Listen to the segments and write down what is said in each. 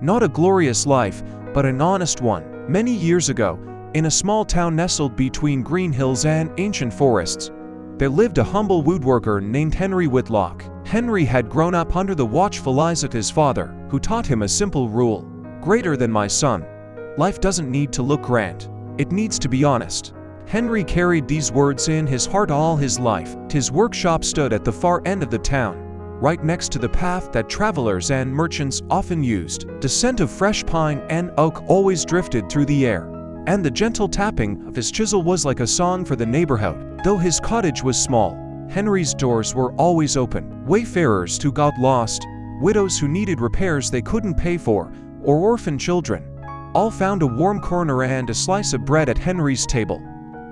Not a glorious life, but an honest one. Many years ago, in a small town nestled between green hills and ancient forests, there lived a humble woodworker named Henry Whitlock. Henry had grown up under the watchful eyes of his father, who taught him a simple rule: "Greater than my son, life doesn't need to look grand, it needs to be honest." Henry carried these words in his heart all his life. His workshop stood at the far end of the town, right next to the path that travelers and merchants often used. The scent of fresh pine and oak always drifted through the air, and the gentle tapping of his chisel was like a song for the neighborhood. Though his cottage was small, Henry's doors were always open. Wayfarers who got lost, widows who needed repairs they couldn't pay for, or orphan children, all found a warm corner and a slice of bread at Henry's table.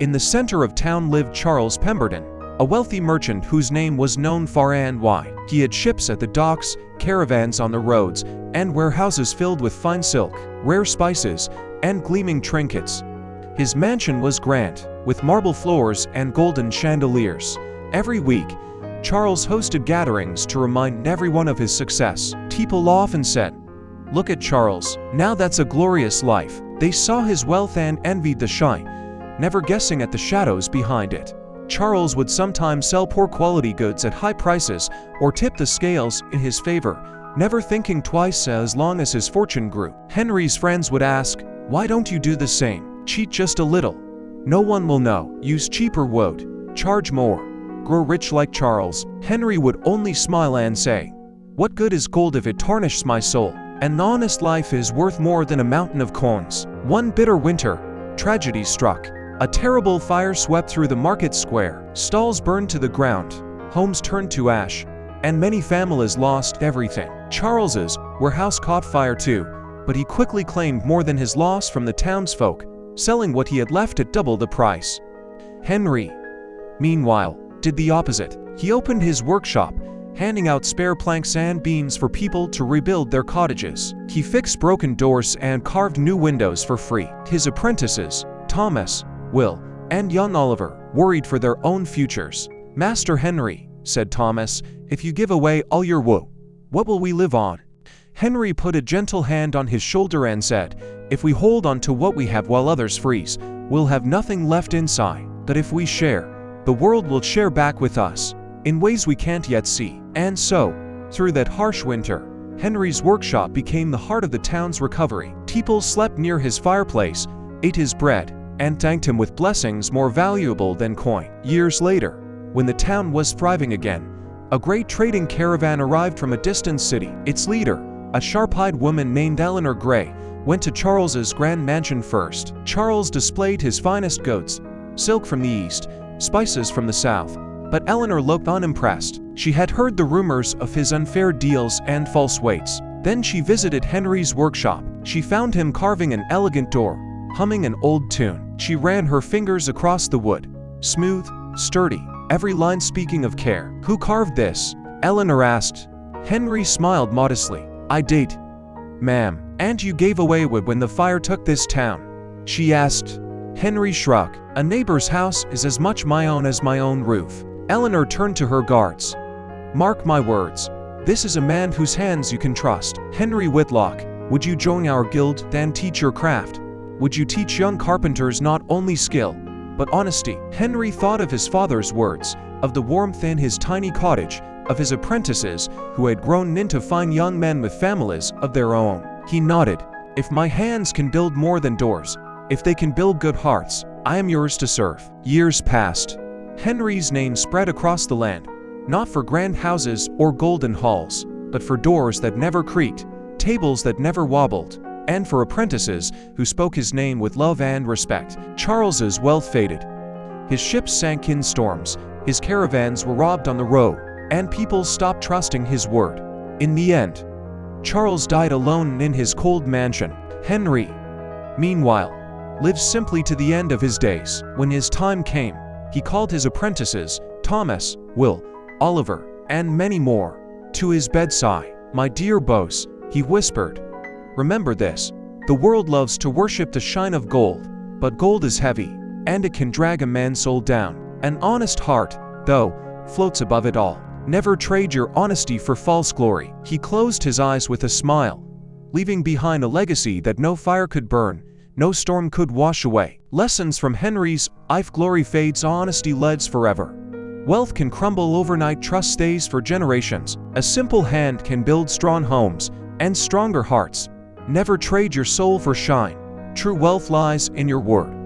In the center of town lived Charles Pemberton, a wealthy merchant whose name was known far and wide. He had ships at the docks, caravans on the roads, and warehouses filled with fine silk, rare spices, and gleaming trinkets. His mansion was grand, with marble floors and golden chandeliers. Every week, Charles hosted gatherings to remind everyone of his success. People often said, "Look at Charles, now that's a glorious life." They saw his wealth and envied the shine, never guessing at the shadows behind it. Charles would sometimes sell poor quality goods at high prices or tip the scales in his favor, never thinking twice as long as his fortune grew. Henry's friends would ask, "Why don't you do the same? Cheat just a little. No one will know. Use cheaper wood. Charge more. Grow rich like Charles." Henry would only smile and say, "What good is gold if it tarnishes my soul? An honest life is worth more than a mountain of coins." One bitter winter, tragedy struck. A terrible fire swept through the market square. Stalls burned to the ground, homes turned to ash, and many families lost everything. Charles's warehouse caught fire too, but he quickly claimed more than his loss from the townsfolk, selling what he had left at double the price. Henry, meanwhile, did the opposite. He opened his workshop, handing out spare planks and beams for people to rebuild their cottages. He fixed broken doors and carved new windows for free. His apprentices, Thomas, Will, and young Oliver, worried for their own futures. "Master Henry," said Thomas, "if you give away all your wool, what will we live on?" Henry put a gentle hand on his shoulder and said, "If we hold on to what we have while others freeze, we'll have nothing left inside. But if we share, the world will share back with us, in ways we can't yet see." And so, through that harsh winter, Henry's workshop became the heart of the town's recovery. People slept near his fireplace, ate his bread, and thanked him with blessings more valuable than coin. Years later, when the town was thriving again, a great trading caravan arrived from a distant city. Its leader, a sharp-eyed woman named Eleanor Gray, went to Charles's grand mansion first. Charles displayed his finest goods, silk from the east, spices from the south, but Eleanor looked unimpressed. She had heard the rumors of his unfair deals and false weights. Then she visited Henry's workshop. She found him carving an elegant door, humming an old tune. She ran her fingers across the wood, smooth, sturdy, every line speaking of care. "Who carved this?" Eleanor asked. Henry smiled modestly. "I did, ma'am." "And you gave away wood when the fire took this town?" she asked. Henry shrugged. "A neighbor's house is as much my own as my own roof." Eleanor turned to her guards. "Mark my words, this is a man whose hands you can trust. Henry Whitlock, would you join our guild and teach your craft? Would you teach young carpenters not only skill, but honesty?" Henry thought of his father's words, of the warmth in his tiny cottage, of his apprentices who had grown into fine young men with families of their own. He nodded. "If my hands can build more than doors, if they can build good hearts, I am yours to serve." Years passed. Henry's name spread across the land, not for grand houses or golden halls, but for doors that never creaked, tables that never wobbled, and for apprentices who spoke his name with love and respect. Charles's wealth faded. His ships sank in storms, his caravans were robbed on the road, and people stopped trusting his word. In the end, Charles died alone in his cold mansion. Henry, meanwhile, lived simply to the end of his days. When his time came, he called his apprentices, Thomas, Will, Oliver, and many more, to his bedside. "My dear boys," he whispered, "remember this. The world loves to worship the shine of gold, but gold is heavy, and it can drag a man's soul down. An honest heart, though, floats above it all. Never trade your honesty for false glory." He closed his eyes with a smile, leaving behind a legacy that no fire could burn, no storm could wash away. Lessons from Henry's If glory fades, honesty lives forever. Wealth can crumble overnight, trust stays for generations. A simple hand can build strong homes and stronger hearts. Never trade your soul for shine. True wealth lies in your word.